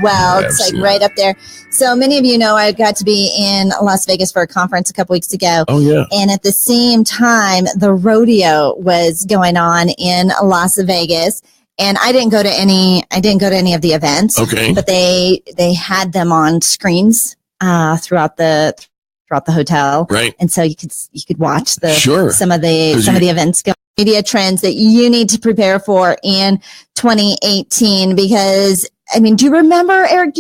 Well, it's like right up there. So many of you know I got to be in Las Vegas for a conference a couple weeks ago. Oh, yeah. And at the same time, the rodeo was going on in Las Vegas. And I didn't go to any of the events. Okay. But they had them on screens throughout the hotel. Right. And so you could watch some of the events go. Media trends that you need to prepare for in 2018, because I mean, do you remember, Eric,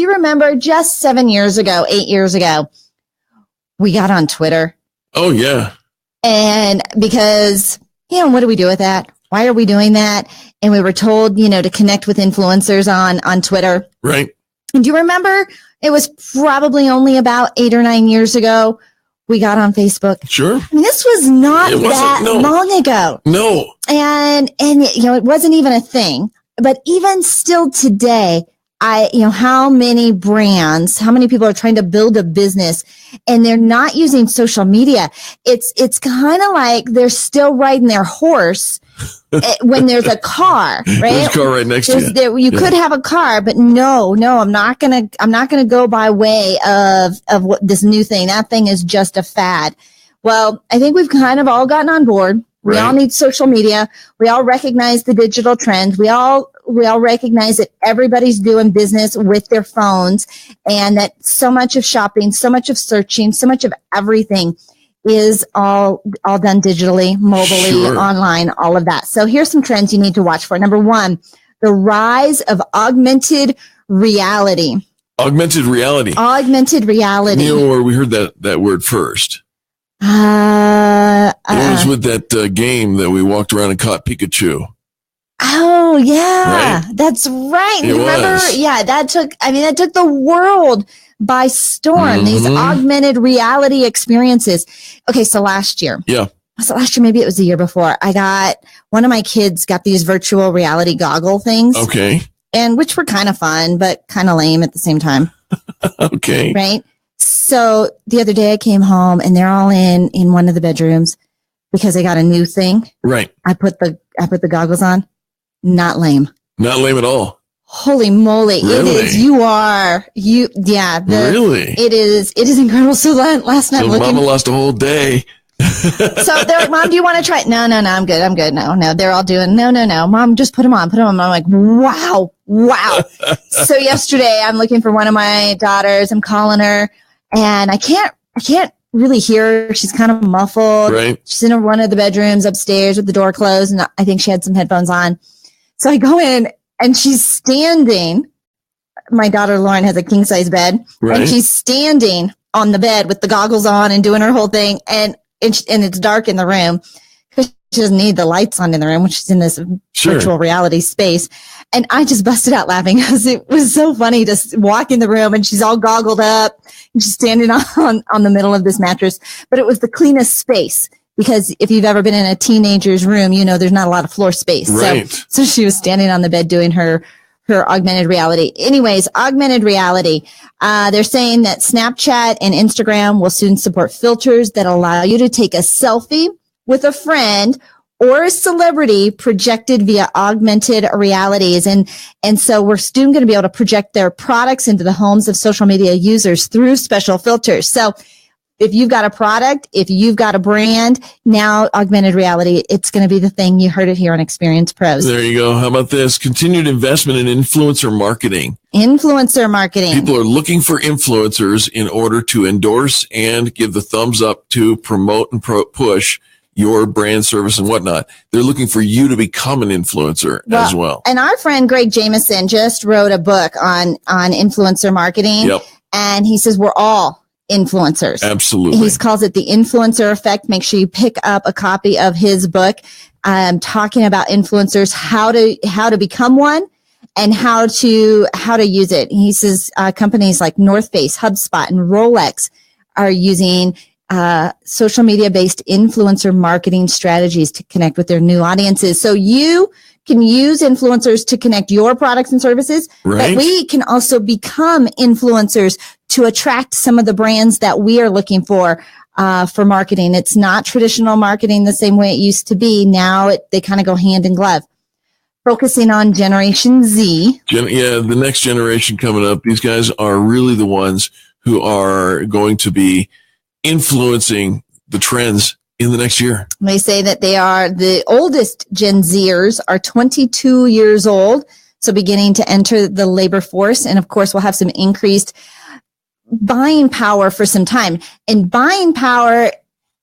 just 8 years ago, we got on Twitter? Oh, yeah. And because, what do we do with that? Why are we doing that? And we were told, to connect with influencers on Twitter. Right. And do you remember it was probably only about 8 or 9 years ago we got on Facebook? Sure. I mean, this was not that long ago. No. And it wasn't even a thing. But even still today, how many people are trying to build a business and they're not using social media. It's kind of like they're still riding their horse when there's a car, right? There's a car right next to you. You could have a car, but no, I'm not gonna go by way of what this new thing. That thing is just a fad. Well, I think we've kind of all gotten on board. We all need social media. We all recognize the digital trends. We all recognize that everybody's doing business with their phones, and that so much of shopping, so much of searching, so much of everything is all done digitally, mobilely, online, all of that. So here's some trends you need to watch for. Number 1, the rise of augmented reality. Augmented reality. Where we heard that word first. It was with that game that we walked around and caught Pikachu. Oh yeah, That's right. Remember? Yeah, that took the world by storm. These augmented reality experiences. Okay, so last year. Yeah. Was it last year? Maybe it was the year before. One of my kids got these virtual reality goggle things. Okay. And which were kind of fun, but kind of lame at the same time. Okay. Right. So the other day I came home and they're all in one of the bedrooms because I got a new thing. Right. I put the goggles on. Not lame. Not lame at all. Holy moly. Really? It is. Really? It is incredible. So last night Mama lost a whole day. So they're like, Mom, do you want to try it? No, I'm good. No, they're all doing, no, Mom, just put them on. I'm like, wow. So yesterday I'm looking for one of my daughters. I'm calling her and I can't really hear her. She's kind of muffled. Right. She's in one of the bedrooms upstairs with the door closed. And I think she had some headphones on. So I go in and she's standing. My daughter Lauren has a king size bed, and she's standing on the bed with the goggles on and doing her whole thing. And it's dark in the room because she doesn't need the lights on in the room when she's in this virtual reality space. And I just busted out laughing because it was so funny to walk in the room and she's all goggled up and she's standing on the middle of this mattress. But it was the cleanest space. Because if you've ever been in a teenager's room, there's not a lot of floor space. Right. So she was standing on the bed doing her augmented reality. Anyways, augmented reality. They're saying that Snapchat and Instagram will soon support filters that allow you to take a selfie with a friend or a celebrity projected via augmented realities. And so we're soon going to be able to project their products into the homes of social media users through special filters. So if you've got a product, if you've got a brand, now augmented reality, it's going to be the thing. You heard it here on Experience Pros. There you go. How about this? Continued investment in influencer marketing. Influencer marketing. People are looking for influencers in order to endorse and give the thumbs up to promote and push your brand, service, and whatnot. They're looking for you to become an influencer as well. And our friend Greg Jameson just wrote a book on influencer marketing. Yep. And he says we're all influencers. Absolutely. He calls it the influencer effect. Make sure you pick up a copy of his book, talking about influencers, how to become one and how to use it. He says companies like North Face, HubSpot, and Rolex are using social media based influencer marketing strategies to connect with their new audiences. So you can use influencers to connect your products and services, but we can also become influencers to attract some of the brands that we are looking for marketing. It's not traditional marketing the same way it used to be. Now they kind of go hand in glove. focusing on Generation Z. The next generation coming up. These guys are really the ones who are going to be influencing the trends in the next year. They say that they are the oldest Gen Zers are 22 years old, so beginning to enter the labor force. And of course, we'll have some increased buying power for some time. And buying power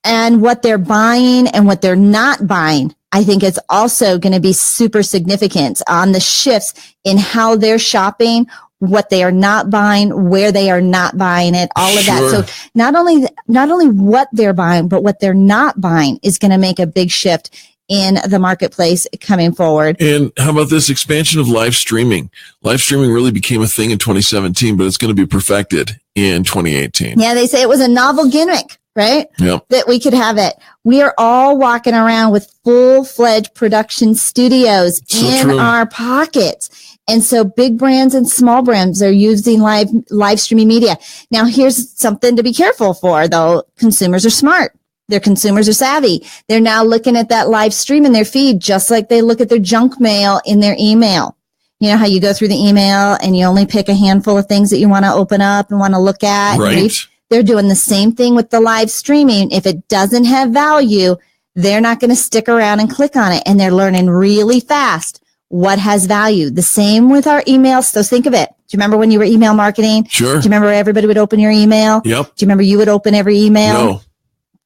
and what they're buying and what they're not buying, I think it's also going to be super significant on the shifts in how they're shopping, what they are not buying, where they are not buying it, all of that. So not only what they're buying, but what they're not buying is going to make a big shift in the marketplace coming forward. And how about this expansion of live streaming? Live streaming really became a thing in 2017, but it's going to be perfected in 2018. Yeah, they say it was a novel gimmick, right? Yep. That we could have it. We are all walking around with full-fledged production studios in our pockets. And so big brands and small brands are using live streaming media. Now, here's something to be careful for, though. Consumers are smart. Their consumers are savvy. They're now looking at that live stream in their feed, just like they look at their junk mail in their email. You know how you go through the email and you only pick a handful of things that you want to open up and want to look at. Right. They're doing the same thing with the live streaming. If it doesn't have value, they're not going to stick around and click on it. And they're learning really fast what has value. The same with our emails. So think of it. Do you remember when you were email marketing? Sure. Do you remember everybody would open your email? Yep. Do you remember you would open every email? No.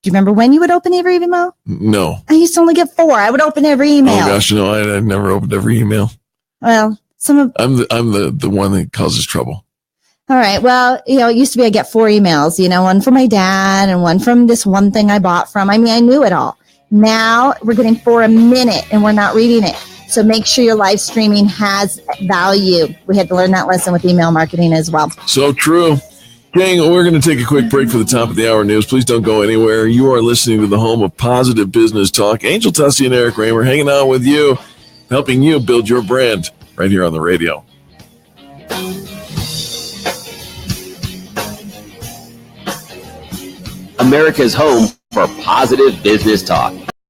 Do you remember when you would open every email? No. I used to only get 4. I would open every email. Oh gosh, no, I never opened every email. Well, I'm the one that causes trouble. All right. Well, it used to be I get 4 emails, one from my dad and one from this one thing I bought from. I mean, I knew it all. Now we're getting 4 a minute and we're not reading it. So make sure your live streaming has value. We had to learn that lesson with email marketing as well. So true. Gang, we're going to take a quick break for the top of the hour news. Please don't go anywhere. You are listening to the home of positive business talk. Angel Tussey and Eric Raymer hanging out with you, helping you build your brand right here on the radio. America's home for positive business talk.